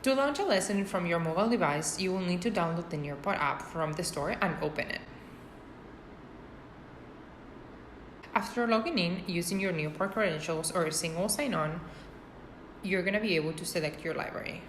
To launch a lesson from your mobile device, you will need to download the Nearpod app from the store and open it. After logging in using your Nearpod credentials or a single sign-on, you're going to be able to select your library.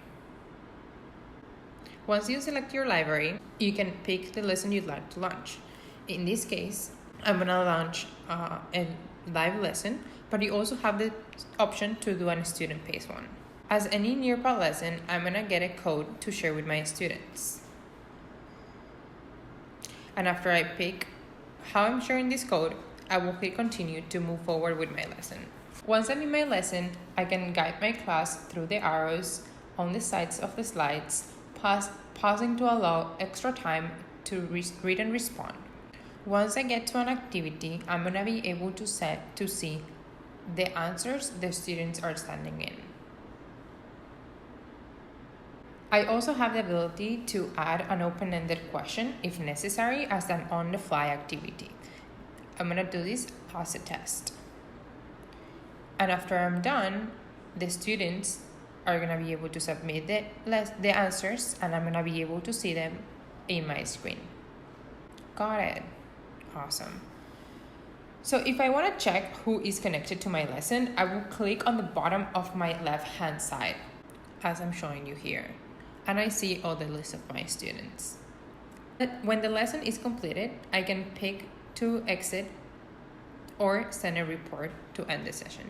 Once you select your library, you can pick the lesson you'd like to launch. In this case, I'm going to launch a live lesson, but you also have the option to do a student-paced one. As any Nearpod lesson, I'm going to get a code to share with my students. And after I pick how I'm sharing this code, I will click continue to move forward with my lesson. Once I'm in my lesson, I can guide my class through the arrows on the sides of the slides, pausing to allow extra time to read and respond. Once I get to an activity, I'm going to be able to see the answers the students are sending in. I also have the ability to add an open-ended question if necessary as an on-the-fly activity. I'm going to do this as a test. And after I'm done, the students are going to be able to submit the answers, and I'm going to be able to see them in my screen. Got it. Awesome. So if I want to check who is connected to my lesson, I will click on the bottom of my left-hand side, as I'm showing you here, and I see all the list of my students. When the lesson is completed, I can pick to exit or send a report to end the session.